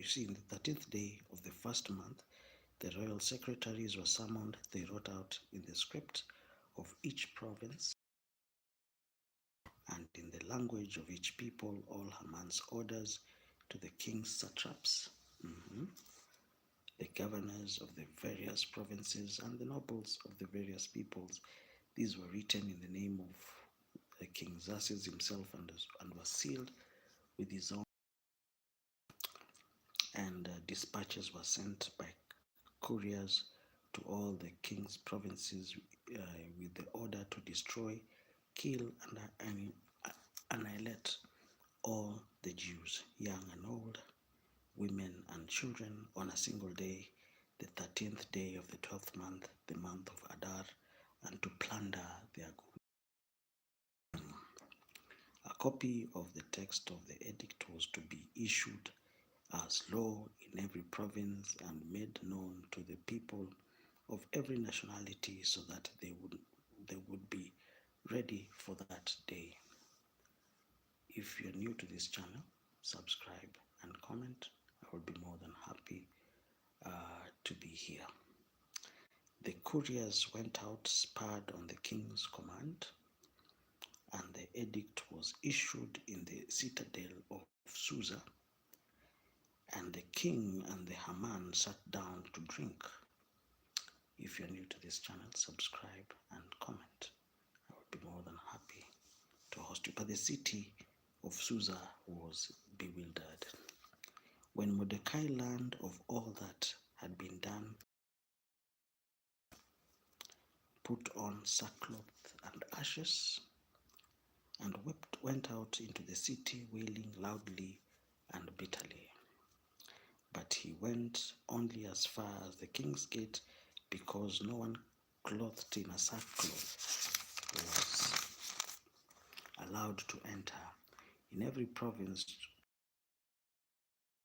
you see, in the 13th day of the first month, the royal secretaries were summoned. They wrote out in the script of each province and in the language of each people all Haman's orders to the king's satraps, the governors of the various provinces, and the nobles of the various peoples. These were written in the name of King Xerxes himself and were sealed with his own. And dispatches were sent by couriers to all the king's provinces with the order to destroy, kill, and annihilate all the Jews, young and old, women and children, on a single day, the 13th day of the 12th month, the month of Adar, and to plunder their goods. A copy of the text of the edict was to be issued as law in every province and made known to the people of every nationality so that they would be ready for that day. If you're new to this channel, subscribe and comment. I will be more than happy to be here. The couriers went out, spurred on the king's command, and the edict was issued in the citadel of Susa. And the king and the Haman sat down to drink. If you're new to this channel, subscribe and comment. I would be more than happy to host you. But the city of Susa was bewildered. When Mordecai learned of all that had been done, put on sackcloth and ashes, and went out into the city wailing loudly and bitterly. But he went only as far as the king's gate, because no one clothed in a sackcloth was allowed to enter. In every province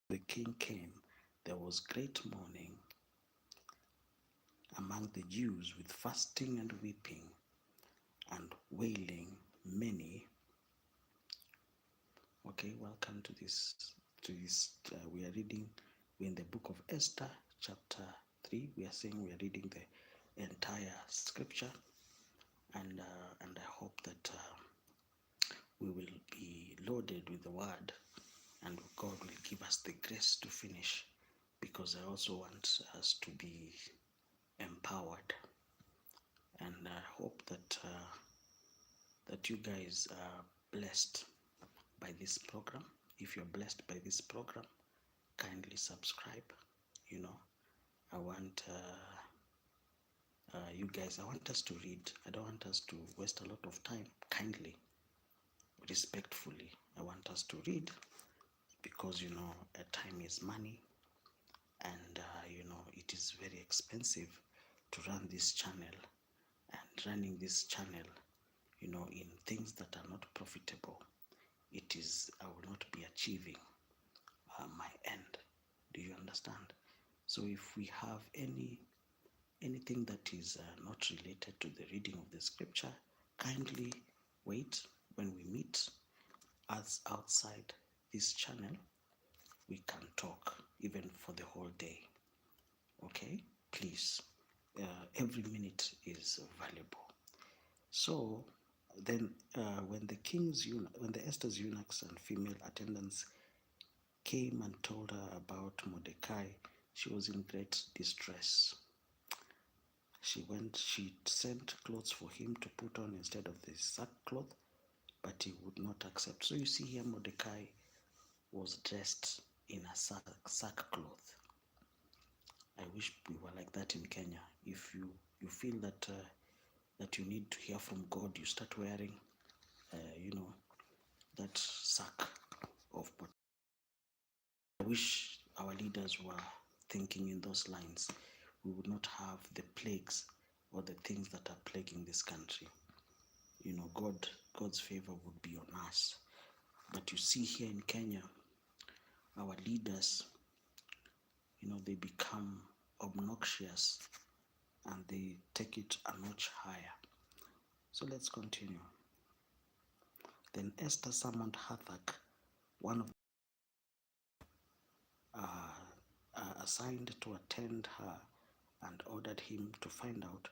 the king came, there was great mourning among the Jews, with fasting and weeping and wailing many. Okay, welcome to this. We're in the book of Esther, chapter 3. We are reading the entire scripture, and I hope that we will be loaded with the word, and God will give us the grace to finish, because I also want us to be empowered. And I hope that that you guys are blessed by this program. If you're blessed by this program, kindly subscribe. I want you guys, I want us to read. I don't want us to waste a lot of time. Kindly, respectfully, I want us to read, because time is money, and it is very expensive to run this channel, and running this channel in things that are not profitable, I will not be achieving my end. Do you understand? So if we have anything that is not related to the reading of the scripture, kindly wait when we meet us outside this channel. We can talk even for the whole day. Okay, please, every minute is valuable. So then when the Esther's eunuchs and female attendants came and told her about Mordecai, she was in great distress. She sent clothes for him to put on instead of the sackcloth, but he would not accept. So you see here, Mordecai was dressed in a sackcloth. I wish we were like that in Kenya. If you feel that that you need to hear from God, you start wearing that sack of potatoes. I wish our leaders were thinking in those lines. We would not have the plagues or the things that are plaguing this country. God's favor would be on us. But you see here in Kenya, our leaders, they become obnoxious and they take it a notch higher. So let's continue. Then Esther summoned Hathach, one of assigned to attend her and ordered him to find out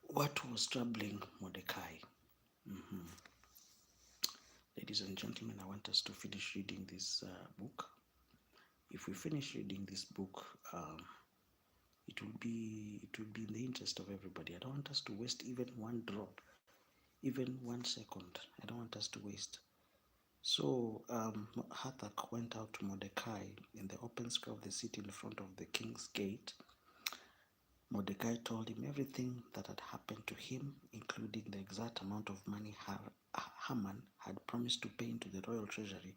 what was troubling Mordecai. Mhm. Ladies and gentlemen, I want us to finish reading this book. If we finish reading this book, it will be in the interest of everybody. I don't want us to waste even one drop, even 1 second. I don't want us to waste. So Hathach went out to Mordecai in the open square of the city in front of the king's gate. Mordecai told him everything that had happened to him, including the exact amount of money Haman had promised to pay into the royal treasury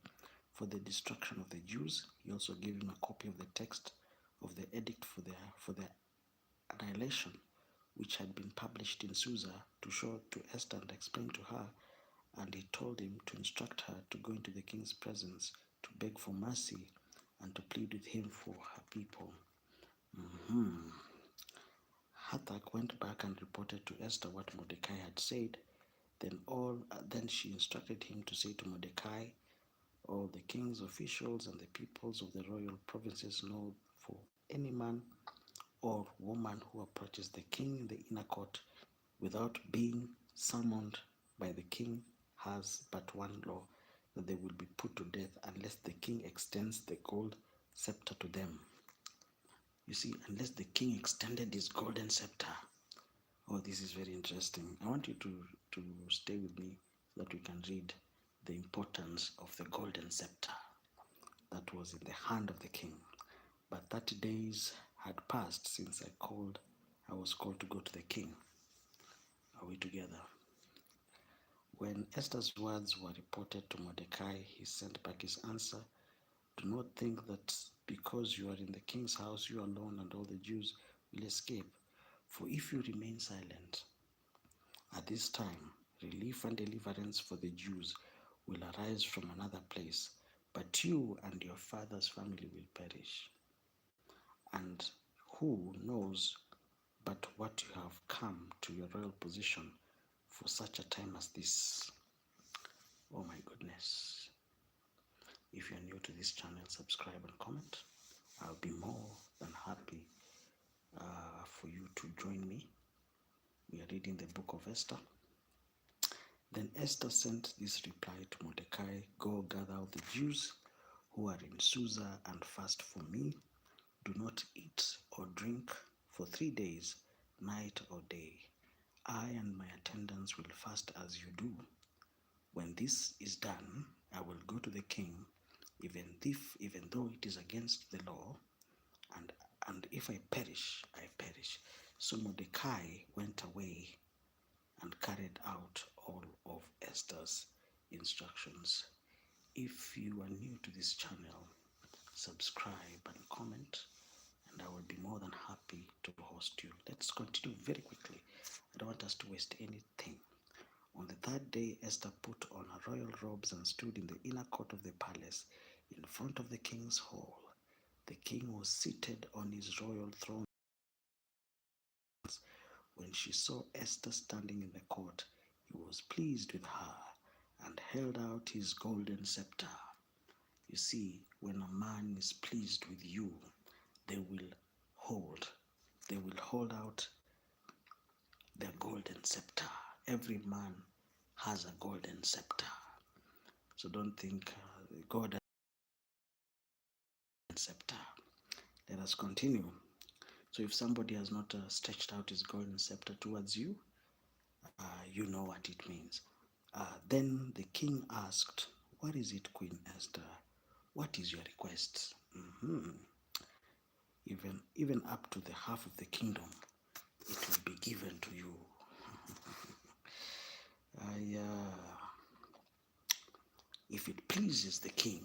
for the destruction of the Jews. He also gave him a copy of the text of the edict for their annihilation, which had been published in Susa, to show to Esther and explain to her, and he told him to instruct her to go into the king's presence to beg for mercy and to plead with him for her people. Hathach went back and reported to Esther what Mordecai had said. Then she instructed him to say to Mordecai, all the king's officials and the peoples of the royal provinces know, for any man or woman who approaches the king in the inner court without being summoned by the king has but one law, that they will be put to death unless the king extends the gold scepter to them. You see, unless the king extended his golden scepter. Oh, this is very interesting. I want you to stay with me so that we can read the importance of the golden scepter that was in the hand of the king. But 30 days had passed since I was called to go to the king. Are we together? When Esther's words were reported to Mordecai, he sent back his answer. Do not think that because you are in the king's house, you alone and all the Jews will escape. For if you remain silent at this time, relief and deliverance for the Jews will arise from another place, but you and your father's family will perish. And who knows but what you have come to your royal position for such a time as this? Oh my goodness. If you're new to this channel, subscribe and comment. I'll be more than happy for you to join me. We are reading the book of Esther. Then Esther sent this reply to Mordecai, go gather all the Jews who are in Susa and fast for me. Do not eat or drink for 3 days, night or day. I and my attendants will fast as you do. When this is done, I will go to the king, even though it is against the law, and if I perish, I perish. So Mordecai went away and carried out all of Esther's instructions. If you are new to this channel, subscribe and comment, and I will be more than happy to host you. Let's continue very quickly. I don't want us to waste anything. On the third day, Esther put on her royal robes and stood in the inner court of the palace in front of the king's hall. The king was seated on his royal throne. When she saw Esther standing in the court, he was pleased with her and held out his golden scepter. You see, when a man is pleased with you, they will hold out their golden scepter. Every man has a golden scepter. So don't think God has a scepter. Let us continue. So if somebody has not stretched out his golden scepter towards you, you know what it means. Then the king asked, what is it, Queen Esther? What is your request? Even up to the half of the kingdom, it will be given to you. If it pleases the king,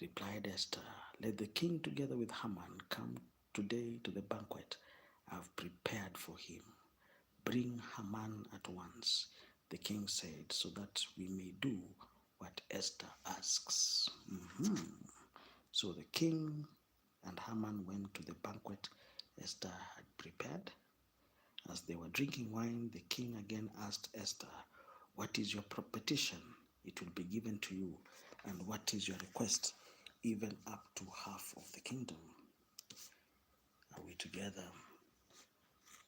replied Esther, let the king together with Haman come today to the banquet I've prepared for him. Bring Haman at once, the king said, so that we may do what Esther asks. So the king and Haman went to the banquet Esther had prepared. As they were drinking wine, the king again asked Esther, what is your petition? It will be given to you. And what is your request? even up to half of the kingdom. Are we together?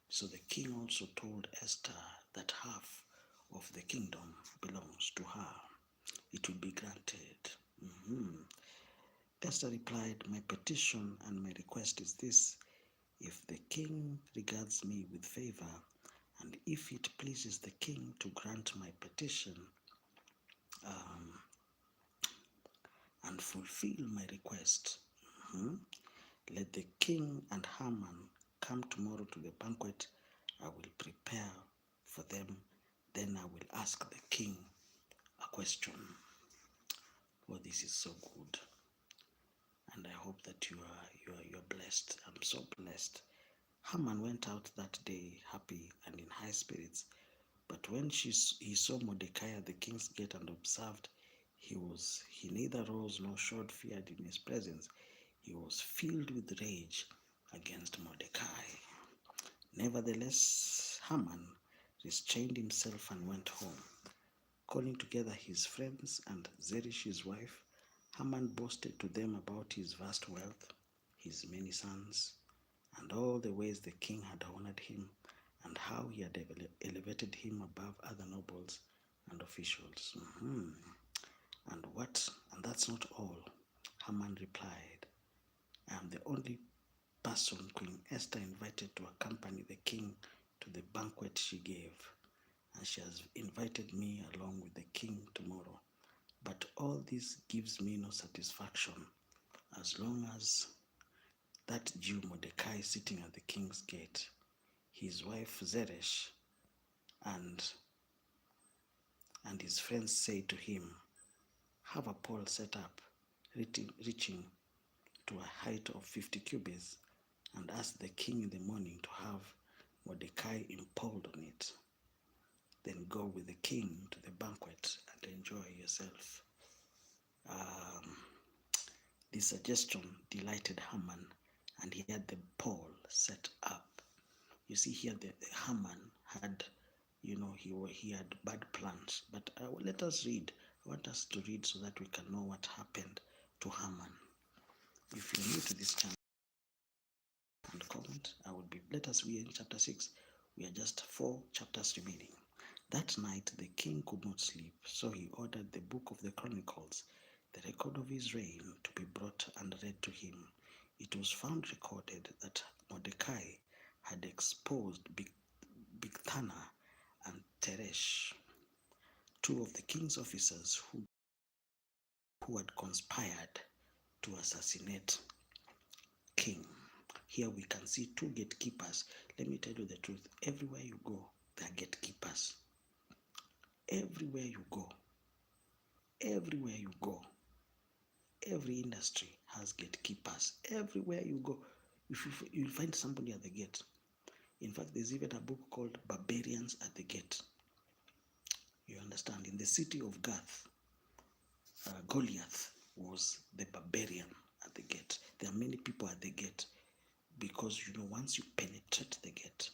So the king also told Esther that half of the kingdom belongs to her. It will be granted. Mhm. Esther replied, "My petition and my request is this: if the king regards me with favor, and if it pleases the king to grant my petition and fulfill my request, let the king and Haman come tomorrow to the banquet. I will prepare for them. Then I will ask the king a question." Oh, this is so good. And I hope that you're blessed. I'm so blessed. Haman went out that day happy and in high spirits. But when he saw Mordecai at the king's gate and observed, he neither rose nor showed fear in his presence. He was filled with rage against Mordecai. Nevertheless, Haman restrained himself and went home. Calling together his friends and Zeresh his wife, Haman boasted to them about his vast wealth, his many sons, and all the ways the king had honored him, and how he had elevated him above other nobles and officials. And that's not all. Haman replied, "I am the only person Queen Esther invited to accompany the king to the banquet she gave, and she has invited me along with the king tomorrow. But all this gives me no satisfaction as long as that Jew Mordecai is sitting at the king's gate. His wife Zeresh and his friends say to him, 'Have a pole set up reaching to a height of 50 cubits, and ask the king in the morning to have Mordecai impaled on it. Then go with the king to the banquet and enjoy yourself.'" This suggestion delighted Haman, and he had the pole set up. You see here, the Haman had, he had bad plans. But let us read. I want us to read so that we can know what happened to Haman. If you're new to this channel and comment, let us read in chapter 6. We are just 4 chapters remaining. That night the king could not sleep, so he ordered the book of the Chronicles, the record of his reign, to be brought and read to him. It was found recorded that Mordecai had exposed Bigthana and Teresh, 2 of the king's officers who had conspired to assassinate king. Here we can see 2 gatekeepers. Let me tell you the truth. Everywhere you go, there are gatekeepers. Everywhere you go, every industry has gatekeepers. Everywhere you go, you'll find somebody at the gate. In fact, there's even a book called Barbarians at the Gate. You understand? In the city of Gath, Goliath was the barbarian at the gate. There are many people at the gate because, once you penetrate the gate,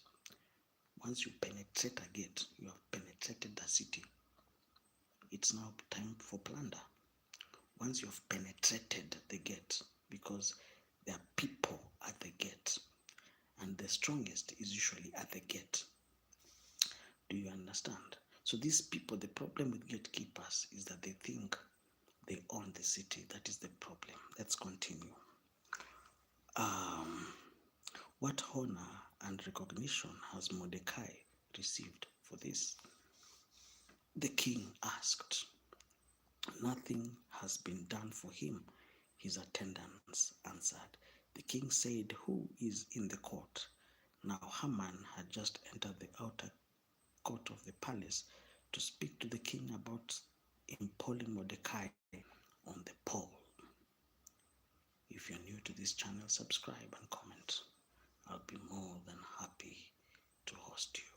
once you penetrate a gate, you have penetrated the city. It's now time for plunder. Once you have penetrated the gate, because there are people at the gate, and the strongest is usually at the gate. Do you understand? So these people, the problem with gatekeepers is that they think they own the city. That is the problem. Let's continue. What honor and recognition has Mordecai received for this? The king asked. "Nothing has been done for him," his attendants answered. The king said, "Who is in the court?" Now Haman had just entered the outer court of the palace to speak to the king about impaling Mordecai on the pole. If you're new to this channel, subscribe and comment. I'll be more than happy to host you.